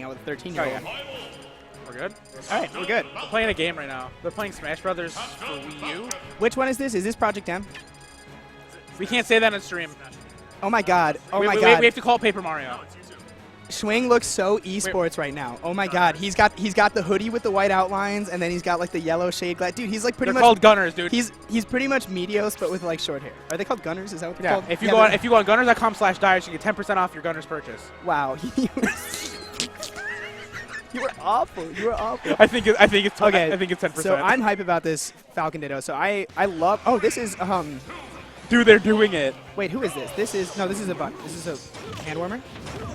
out with a 13-year-old. Oh, yeah. We're good? All right, we're good. We're playing a game right now. They're playing Smash Brothers for Wii U. Which one is this? Is this Project M? We can't say that on stream. Oh my God. Oh my We God. have to call Paper Mario. Schwing looks so esports right now. Oh my God. He's got the hoodie with the white outlines, and then he's got like the yellow shade glass. Dude, he's like pretty much. They're called Gunners, dude. He's pretty much Medios, but with like short hair. Are they called Gunners? Is that what they're called? If you go on Gunners.com/Jaaahsh, you get 10% off your Gunners purchase. Wow. You were awful. You were awful. I think it's Okay. I think it's 10%. So I'm hype about this Falcon Ditto. So I love. Oh, this is Dude, they're doing it. Wait, who is this? This is a button. This is a hand warmer.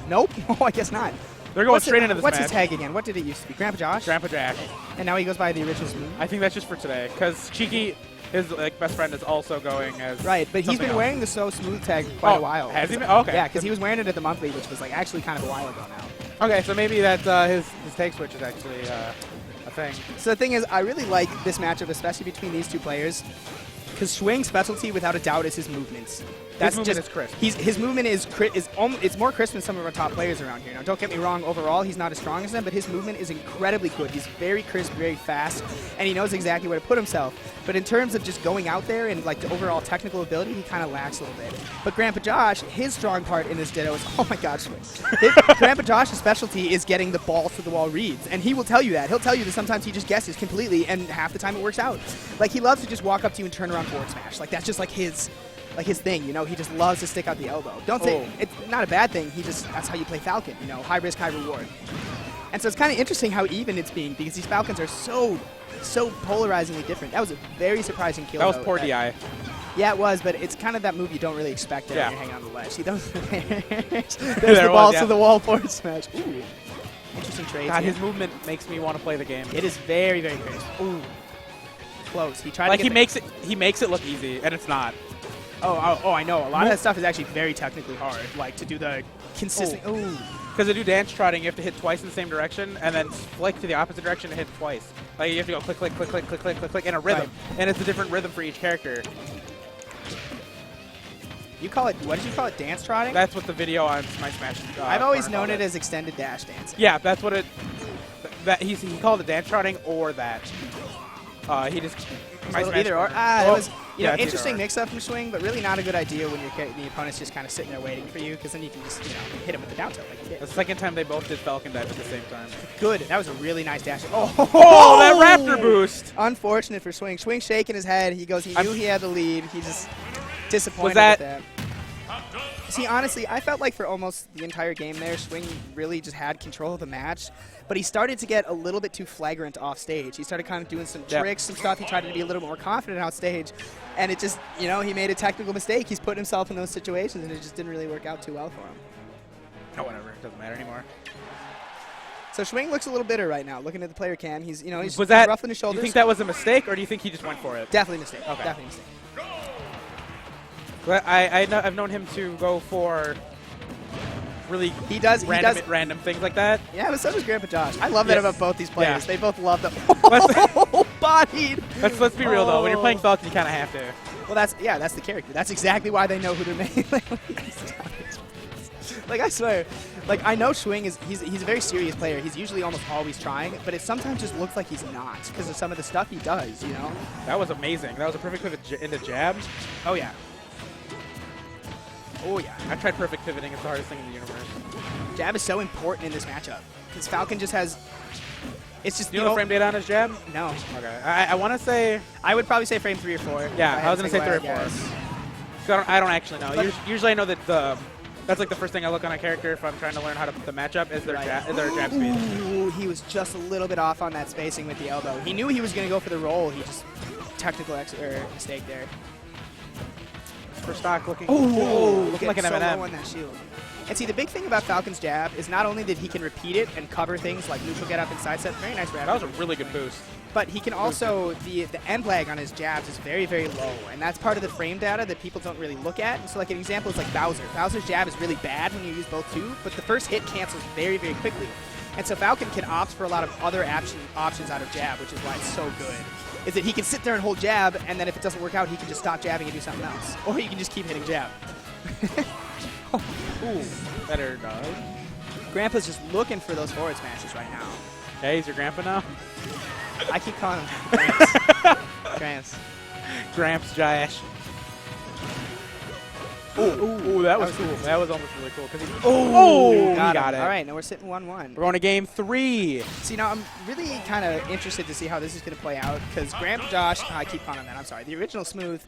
Nope. Oh, I guess not. They're going straight into the What's match. his tag again? What did it used to be? Grandpa Jaaahsh? Grandpa Jaaahsh. And now he goes by the original Smooth? I think that's just for today, because Cheeky, his best friend, is also going as right, but he's been else. wearing the So Smooth tag quite a while. Has he been? Oh, okay. Yeah, because he was wearing it at the monthly, which was like actually kind of a while ago now. Okay, so maybe that his tag switch is actually a thing. So the thing is, I really like this matchup, especially between these two players, because Schwing's specialty, without a doubt, is his movements. His movement is crisp. His movement is it's more crisp than some of our top players around here. Now, don't get me wrong. Overall, he's not as strong as them, but his movement is incredibly good. He's very crisp, very fast, and he knows exactly where to put himself. But in terms of just going out there and like the overall technical ability, he kind of lacks a little bit. But Grandpa Jaaahsh, his strong part in this Ditto is, oh my God, Schwing. Grandpa Josh's specialty is getting the ball to the wall reads, and he will tell you that. He'll tell you that sometimes he just guesses completely, and half the time it works out. Like he loves to just walk up to you and turn around forward smash. Like that's just like his thing, you know. He just loves to stick out the elbow. Don't say it's not a bad thing. That's how you play Falcon, you know. High risk, high reward. And so it's kind of interesting how even it's being, because these Falcons are so polarizingly different. That was a very surprising kill. That was poor DI. Yeah, it was, but it's kind of that move you don't really expect it when you're hanging on the ledge. See, those there's there the ball was, to the wall forward smash. Ooh, interesting trade. God, his movement makes me want to play the game. It is very, very crisp. Ooh, close. He tried like to get he makes it look easy, and it's not. Oh, I know. A lot of that stuff is actually very technically hard, like to do the consistent. Ooh. Because to do dance trotting, you have to hit twice in the same direction, and then flick to the opposite direction and hit twice. Like you have to go click, click, click, click, click, click, click, click, in a rhythm, and it's a different rhythm for each character. You call it, what did you call it, dance trotting? That's what the video on my Smash. I've always known it as extended dash dancing. Yeah, that's what it. He called it dance trotting or that. He just. Either or. It was interesting either mix-up from Schwing, but really not a good idea when the opponent's just kind of sitting there waiting for you, because then you can just hit him with the down tilt like you did. The second time they both did Falcon dive at the same time. Good. That was a really nice dash. Oh, that Raptor boost! Unfortunate for Schwing. Schwing shaking his head. He goes, he knew he had the lead. He just disappointed with that. See, honestly, I felt like for almost the entire game there, Schwing really just had control of the match. But he started to get a little bit too flagrant off stage. He started kind of doing some tricks, some stuff. He tried to be a little more confident out stage. And it just, he made a technical mistake. He's put himself in those situations, and it just didn't really work out too well for him. Oh, whatever. It doesn't matter anymore. So Schwing looks a little bitter right now, looking at the player cam. He's, he's ruffling his shoulders. Do you think that was a mistake, or do you think he just went for it? Definitely a mistake. Okay. Definitely a mistake. But I've known him to go for really random things like that. Yeah, but so does Grandpa Jaaahsh. I love that about both these players. Yeah. They both love the bodied. Let's be real though. When you're playing Falcon, you kind of have to. Well, that's the character. That's exactly why they know who they're making. Like I swear, like I know Schwing he's a very serious player. He's usually almost always trying, but it sometimes just looks like he's not because of some of the stuff he does. That was amazing. That was a perfect pivot into jab. Oh yeah. Oh yeah, I tried perfect pivoting. It's the hardest thing in the universe. Jab is so important in this matchup because Falcon just has. It's just. Do you know the frame data on his jab? No. Okay. I want to say. I would probably say frame 3 or 4. Yeah, I was gonna say 3 or 4. So I don't actually know. Usually I know that that's like the first thing I look on a character if I'm trying to learn how to put the matchup is their jab speed. Ooh, he was just a little bit off on that spacing with the elbow. He knew he was gonna go for the roll. He just technical mistake there. For stock looking like an M&M. on that shield. And see, the big thing about Falcon's jab is not only that he can repeat it and cover things like neutral get up and side step, very nice grab. That was a really good boost. But he can also, the end lag on his jabs is very, very low. And that's part of the frame data that people don't really look at. And so like an example is like Bowser. Bowser's jab is really bad when you use both too, but the first hit cancels very, very quickly. And so Falcon can opt for a lot of other options out of jab, which is why it's so good. Is that he can sit there and hold jab, and then if it doesn't work out, he can just stop jabbing and do something else. Or he can just keep hitting jab. Ooh, better dodge. Grandpa's just looking for those forward smashes right now. Hey, he's your grandpa now? I keep calling him Gramps. Gramps. Gramps Jaaahsh. Ooh, that was cool. That was almost really cool. He got it. All right, now we're sitting 1-1. We're going to game 3. See, now I'm really kind of interested to see how this is going to play out because Jaaahsh, I keep calling him that, I'm sorry. The original Smooth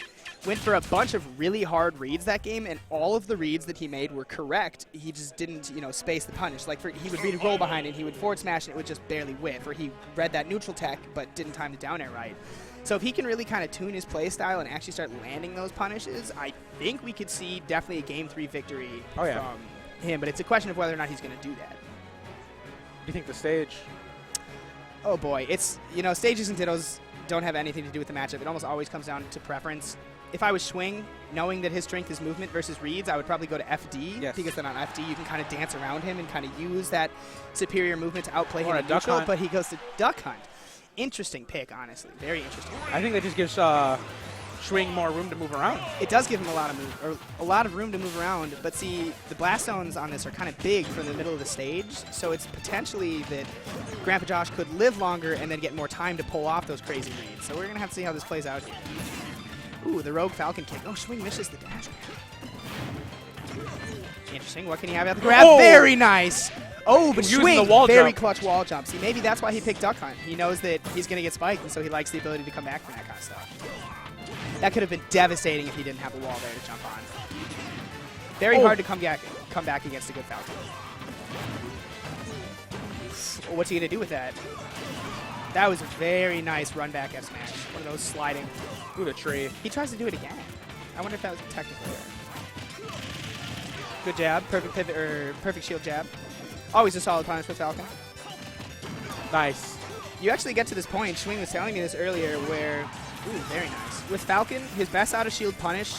went for a bunch of really hard reads that game, and all of the reads that he made were correct. He just didn't, space the punish. Like, he would read a roll behind it, he would forward smash, and it would just barely whiff. Or he read that neutral tech, but didn't time the down air right. So if he can really kind of tune his play style and actually start landing those punishes, I think we could see definitely a game 3 victory from him. But it's a question of whether or not he's going to do that. What do you think the stage? Oh boy, it's, stages and dittos don't have anything to do with the matchup. It almost always comes down to preference. If I was Schwing, knowing that his strength is movement versus reads, I would probably go to FD, because then on FD you can kind of dance around him and kind of use that superior movement to outplay him in neutral, but he goes to Duck Hunt. Interesting pick, honestly. Very interesting. I think that just gives Schwing more room to move around. It does give him a lot of room to move around, but see, the blast zones on this are kind of big from the middle of the stage, so it's potentially that Grandpa Jaaahsh could live longer and then get more time to pull off those crazy reads. So we're going to have to see how this plays out here. Ooh, the rogue Falcon kick. Oh, Schwing misses the dash. Interesting. What can he have at the grab? Oh! Very nice. Oh, but Schwing, very clutch wall jump. See, maybe that's why he picked Duck Hunt. He knows that he's going to get spiked, and so he likes the ability to come back from that kind of stuff. That could have been devastating if he didn't have a wall there to jump on. Very hard to come back against a good Falcon. Well, what's he going to do with that? That was a very nice run back F smash. One of those sliding. Ooh, the tree. He tries to do it again. I wonder if that was a technical error. Good jab. Perfect pivot, or perfect shield jab. Always a solid punish with Falcon. Nice. You actually get to this point, Schwing was telling me this earlier, where, ooh, very nice. With Falcon, his best out of shield punish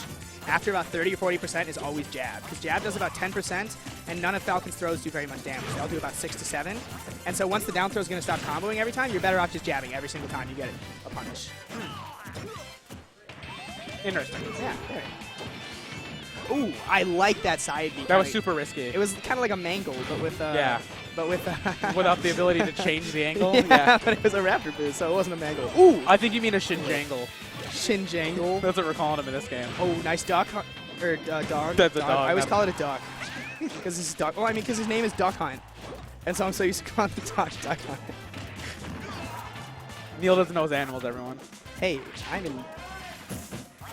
after about 30 or 40% is always jab. Because jab does about 10%, and none of Falcon's throws do very much damage. They'll do about 6 to 7. And so once the down throw is going to stop comboing every time, you're better off just jabbing every single time you get a punish. Interesting. Yeah, very. Ooh, I like that side B. That was super risky. It was kind of like a mangle, but with without the ability to change the angle. Yeah, but it was a raptor boost, so it wasn't a mangle. Ooh, I think you mean a shinjangle. Shinjangle. That's what we're calling him in this game. Oh, nice duck or dog. That's a dog. I always call it a duck because this is duck. Well, I mean, because his name is Duck Hunt, and so I'm so used to calling the dog Duck Hunt. Neil doesn't know his animals, everyone. Hey, I'm in.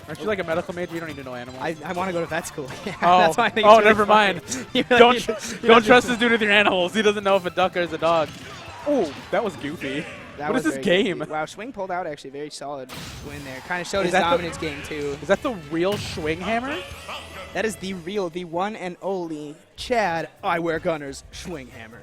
Aren't you like a medical major? You don't need to know animals. I want to go to vet school. Yeah, oh, that's why I think never mind. Don't trust this dude with your animals. He doesn't know if a duck is a dog. Oh, that was goofy. What is this game? Wow, Schwing pulled out actually very solid win there. Kind of showed his dominance game too. Is that the real Schwing hammer? That is the real, the one and only Chad I Wear Gunners Schwing hammer.